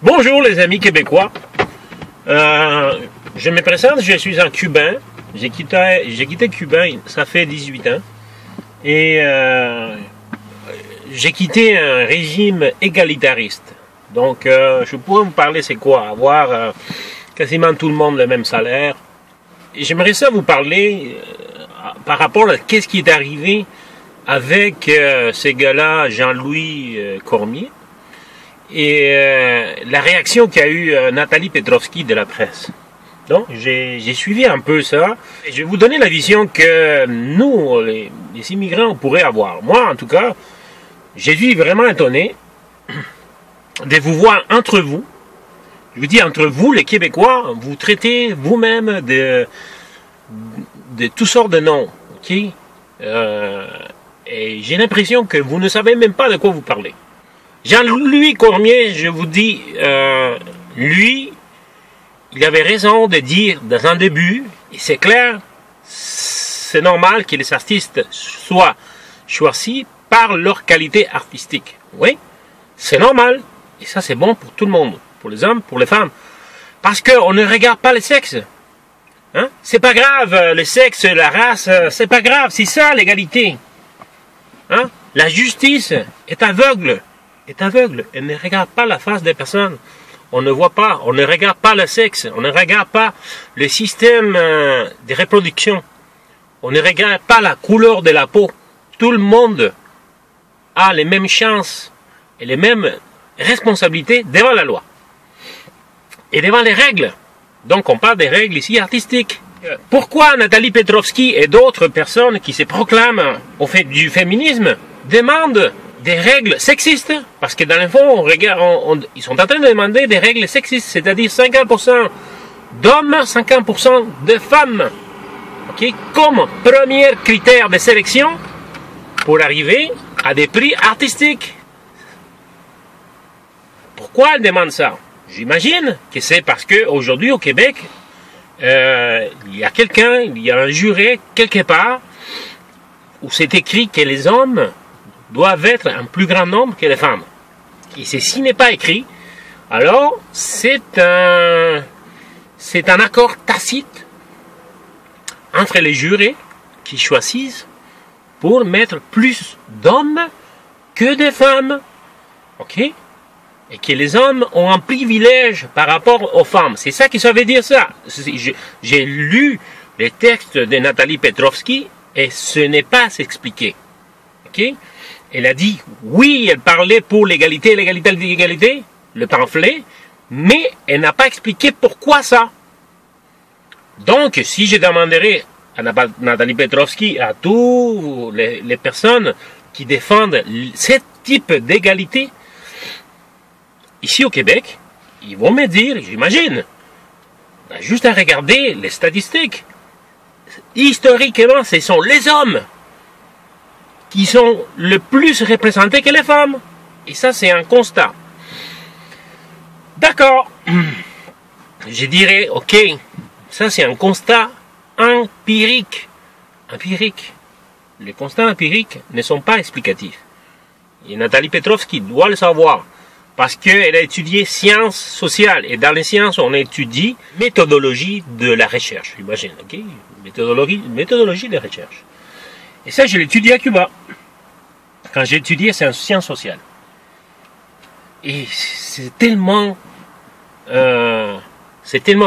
Bonjour les amis québécois, je me présente, je suis un Cubain, j'ai quitté Cuba, ça fait 18 ans, et j'ai quitté un régime égalitariste. Donc je pourrais vous parler c'est quoi, avoir quasiment tout le monde le même salaire. J'aimerais ça vous parler par rapport à qu'est-ce qui est arrivé avec ces gars-là, Jean-Louis Cormier, et la réaction qu'a eu Nathalie Petrovski de la presse. Donc j'ai suivi un peu ça, et je vais vous donner la vision que nous, les immigrants, on pourrait avoir. Moi, en tout cas, j'ai suis vraiment étonné de vous voir entre vous. Je vous dis, entre vous, les Québécois, vous traitez vous-même de toutes sortes de noms, ok? Et j'ai l'impression que vous ne savez même pas de quoi vous parlez. Jean-Louis Cormier, je vous dis, lui, il avait raison de dire dans un début, et c'est clair, c'est normal que les artistes soient choisis par leur qualité artistique. Oui, c'est normal. Et ça, c'est bon pour tout le monde, pour les hommes, pour les femmes. Parce qu'on ne regarde pas le sexe. Hein? C'est pas grave, le sexe, la race, c'est pas grave, c'est ça l'égalité. Hein? La justice est aveugle. Elle ne regarde pas la face des personnes. On ne voit pas, on ne regarde pas le sexe, on ne regarde pas le système de reproduction. On ne regarde pas la couleur de la peau. Tout le monde a les mêmes chances et les mêmes responsabilités devant la loi. Et devant les règles. Donc on parle des règles ici artistiques. Pourquoi Nathalie Petrovski et d'autres personnes qui se proclament au fait du féminisme demandent des règles sexistes? Parce que dans le fond, ils sont en train de demander des règles sexistes, c'est-à-dire 50% d'hommes, 50% de femmes. Okay? Comme premier critère de sélection pour arriver à des prix artistiques. Pourquoi elle demande ça? J'imagine que c'est parce qu'aujourd'hui au Québec, il y a un juré quelque part où c'est écrit que les hommes doivent être un plus grand nombre que les femmes. Et ceci n'est pas écrit, alors c'est un accord tacite entre les jurés qui choisissent pour mettre plus d'hommes que de femmes. Ok? Et que les hommes ont un privilège par rapport aux femmes. C'est ça que ça veut dire ça. J'ai lu les textes de Nathalie Petrovski et ce n'est pas s'expliquer. Ok? Elle a dit, oui, elle parlait pour l'égalité, le pamphlet, mais elle n'a pas expliqué pourquoi ça. Donc, si je demanderais à Nathalie Petrovski, à toutes les personnes qui défendent ce type d'égalité, ici au Québec, ils vont me dire, j'imagine, juste à regarder les statistiques, historiquement, ce sont les hommes qui sont le plus représentés que les femmes. Et ça, c'est un constat. D'accord. Je dirais, ok, ça c'est un constat empirique. Les constats empiriques ne sont pas explicatifs. Et Nathalie Petrovski doit le savoir. Parce qu'elle a étudié sciences sociales. Et dans les sciences, on étudie méthodologie de la recherche. J'imagine, ok? Méthodologie de recherche. Et ça, je l'ai étudié à Cuba. Quand j'ai étudié sciences sociales. Et c'est tellement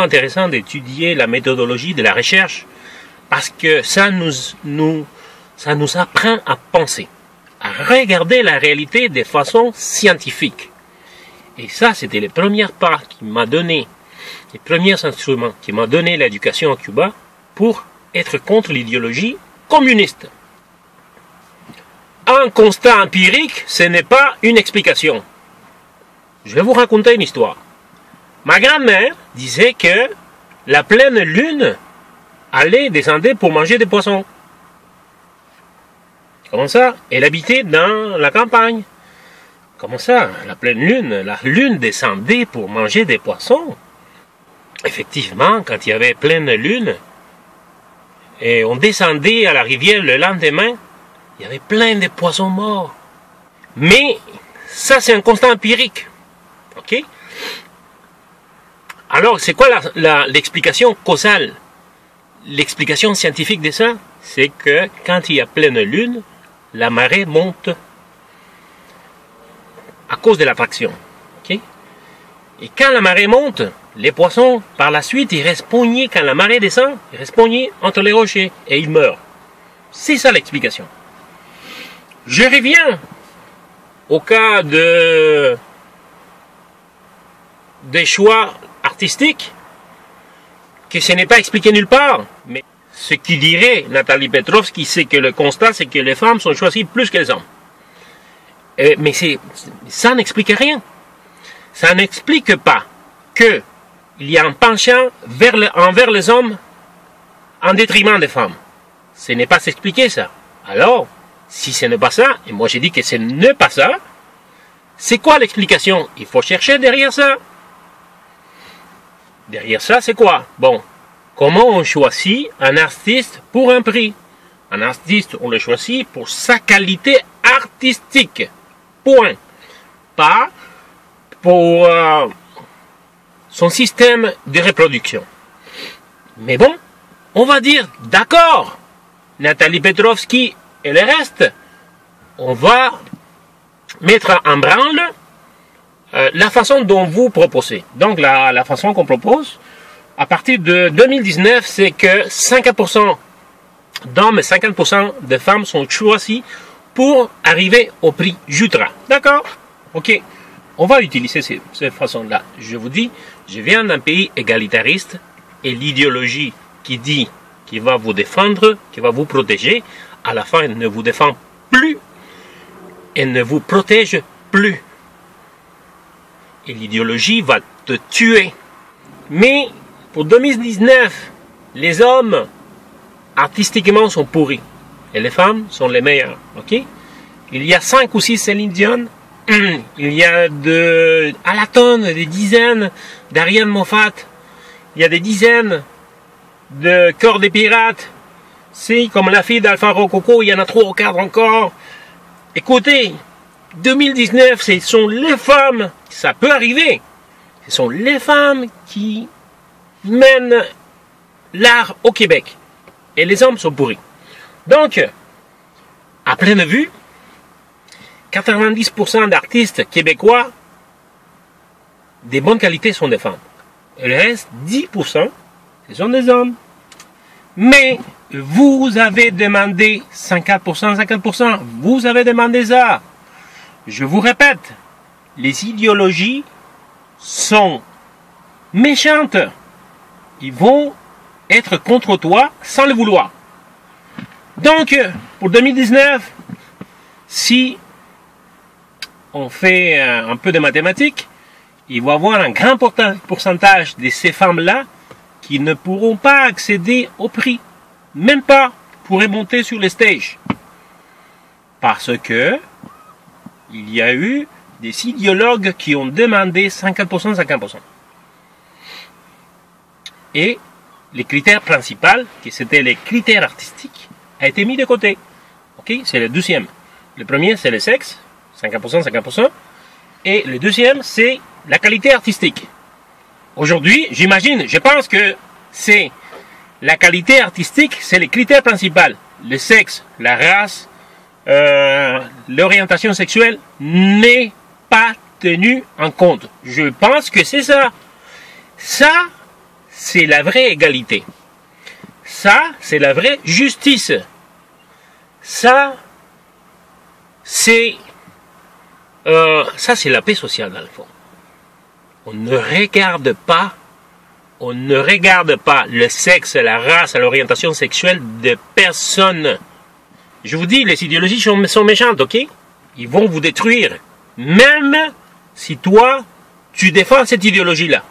intéressant d'étudier la méthodologie de la recherche. Parce que ça nous apprend à penser. À regarder la réalité de façon scientifique. Et ça, c'était les premières pas qui m'a donné, les premiers instruments qui m'ont donné l'éducation à Cuba pour être contre l'idéologie communiste. Un constat empirique, ce n'est pas une explication. Je vais vous raconter une histoire. Ma grand-mère disait que la pleine lune allait descendre pour manger des poissons. Comment ça? Elle habitait dans la campagne. Comment ça? La lune descendait pour manger des poissons. Effectivement, quand il y avait pleine lune, et on descendait à la rivière le lendemain, il y avait plein de poissons morts. Mais ça, c'est un constat empirique. Ok? Alors, c'est quoi l'explication causale? L'explication scientifique de ça, c'est que quand il y a pleine lune, la marée monte à cause de l'attraction. Okay? Et quand la marée monte, les poissons, par la suite, ils restent pognés. Quand la marée descend, ils restent pognés entre les rochers et ils meurent. C'est ça l'explication. Je reviens au cas des choix artistiques, que ce n'est pas expliqué nulle part. Mais ce qui dirait Nathalie Petrovski, c'est que le constat, c'est que les femmes sont choisies plus que les hommes. Mais ça n'explique rien. Ça n'explique pas qu'il y a un penchant envers les hommes en détriment des femmes. Ce n'est pas s'expliquer ça. Alors, si ce n'est pas ça, et moi j'ai dit que ce n'est pas ça, c'est quoi l'explication? Il faut chercher derrière ça. Derrière ça, c'est quoi? Bon, comment on choisit un artiste pour un prix? Un artiste, on le choisit pour sa qualité artistique. Point. Pas pour son système de reproduction. Mais bon, on va dire, d'accord, Nathalie Petrovski et le reste, on va mettre en branle la façon dont vous proposez. Donc la façon qu'on propose, à partir de 2019, c'est que 50% d'hommes et 50% de femmes sont choisis pour arriver au prix Jutra. D'accord? Ok. On va utiliser cette façon-là. Je vous dis, je viens d'un pays égalitariste et l'idéologie qui va vous défendre, qui va vous protéger, à la fin, elle ne vous défend plus. Elle ne vous protège plus. Et l'idéologie va te tuer. Mais pour 2019, les hommes artistiquement sont pourris. Et les femmes sont les meilleures. Ok? Il y a 5 ou 6 Céline Dion. Il y a à la tonne des dizaines d'Ariane Moffat. Il y a des dizaines de Cœur des Pirates. Si, comme la fille d'Alfaro Coco, il y en a 3 ou 4 encore. Écoutez, 2019, ce sont les femmes, ça peut arriver, ce sont les femmes qui mènent l'art au Québec. Et les hommes sont pourris. Donc, à pleine vue, 90% d'artistes québécois des bonnes qualités sont des femmes. Et le reste, 10%, ce sont des hommes. Mais vous avez demandé 50%, 50%. Vous avez demandé ça. Je vous répète, les idéologies sont méchantes. Ils vont être contre toi sans le vouloir. Donc, pour 2019, si on fait un peu de mathématiques, il va y avoir un grand pourcentage de ces femmes-là qui ne pourront pas accéder au prix. Même pas pour remonter sur les stages. Parce que il y a eu des idéologues qui ont demandé 50%, 50%. Et les critères principaux, qui c'était les critères artistiques, a été mis de côté. Ok, c'est le deuxième. Le premier, c'est le sexe, 50%, 50%. Et le deuxième, c'est la qualité artistique. Aujourd'hui, j'imagine, je pense que c'est la qualité artistique, c'est les critères principaux. Le sexe, la race, l'orientation sexuelle n'est pas tenue en compte. Je pense que c'est ça. Ça, c'est la vraie égalité. Ça, c'est la vraie justice. Ça, c'est la paix sociale dans le fond. On ne regarde pas le sexe, la race, l'orientation sexuelle de personne. Je vous dis, les idéologies sont méchantes, ok? Ils vont vous détruire. Même si toi, tu défends cette idéologie-là.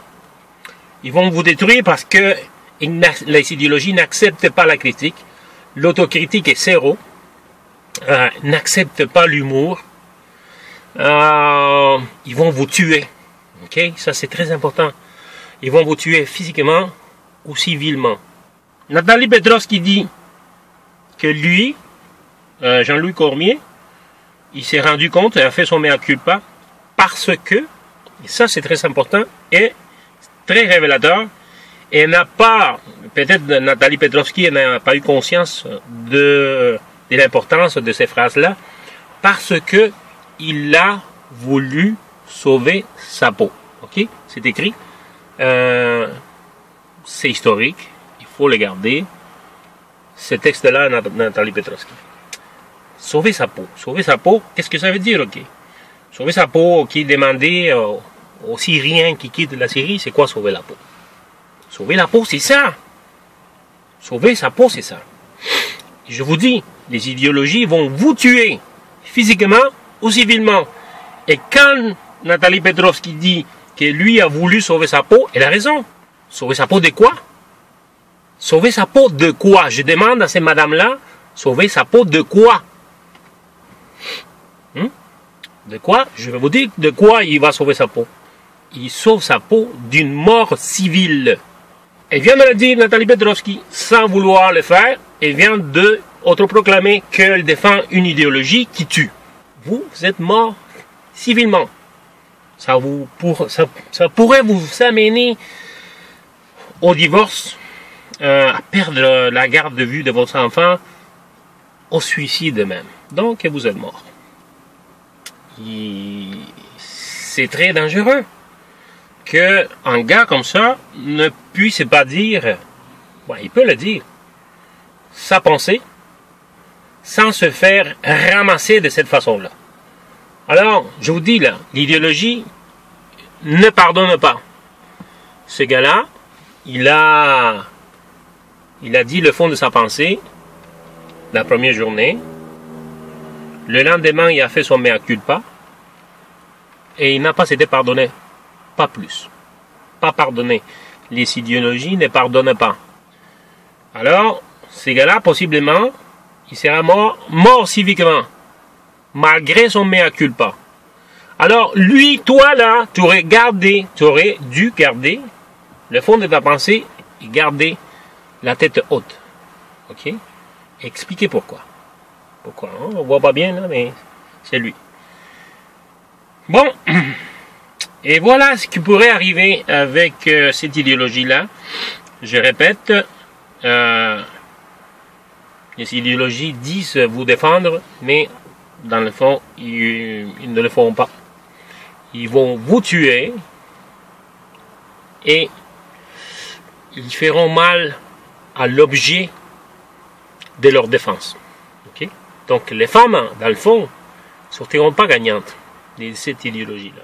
Ils vont vous détruire parce que les idéologies n'acceptent pas la critique. L'autocritique est zéro. N'acceptent pas l'humour. Ils vont vous tuer. Ok? Ça, c'est très important. Ils vont vous tuer physiquement ou civilement. Nathalie Petrovski dit que lui, Jean-Louis Cormier, il s'est rendu compte et a fait son mea culpa parce que, et ça c'est très important, et très révélateur. Et n'a pas, peut-être Nathalie Petrovski n'a pas eu conscience de l'importance de ces phrases-là, parce que il a voulu sauver sa peau. Ok, c'est écrit. C'est historique. Il faut le garder. Ce texte-là, Nathalie Petrovski. Sauver sa peau. Sauver sa peau, qu'est-ce que ça veut dire, ok? Sauver sa peau, qui demandait aux Syriens qui quittent la Syrie, c'est quoi sauver la peau? Sauver la peau, c'est ça. Sauver sa peau, c'est ça. Et je vous dis, les idéologies vont vous tuer, physiquement ou civilement. Et quand Nathalie Petrovski dit que lui a voulu sauver sa peau, elle a raison. Sauver sa peau de quoi? Sauver sa peau de quoi? Je demande à ces madames-là, sauver sa peau de quoi? De quoi? Je vais vous dire de quoi il va sauver sa peau. Il sauve sa peau d'une mort civile. Elle vient de le dire, Nathalie Petrovski, sans vouloir le faire. Elle vient de autoproclamer qu'elle défend une idéologie qui tue. Vous êtes mort civilement. Ça pourrait vous amener au divorce, à perdre la garde de vue de votre enfant, au suicide même. Donc, vous êtes mort. C'est très dangereux qu'un gars comme ça ne puisse pas dire, il peut le dire, sa pensée, sans se faire ramasser de cette façon-là. Alors, je vous dis là, l'idéologie ne pardonne pas. Ce gars-là, il a dit le fond de sa pensée la première journée. Le lendemain, il a fait son mea culpa. Et il n'a pas été pardonné. Pas plus. Pas pardonné. Les idéologies ne pardonnent pas. Alors, ces gars-là, possiblement, il sera mort civiquement. Malgré son mea culpa. Alors, lui, toi là, tu aurais dû garder le fond de ta pensée et garder la tête haute. Ok? Expliquez pourquoi. Pourquoi? On ne voit pas bien là, mais c'est lui. Bon. Et voilà ce qui pourrait arriver avec cette idéologie-là. Je répète, les idéologies disent vous défendre, mais dans le fond, ils ne le font pas. Ils vont vous tuer et ils feront mal à l'objet de leur défense. Okay? Donc les femmes, dans le fond, ne sortiront pas gagnantes de cette idéologie-là.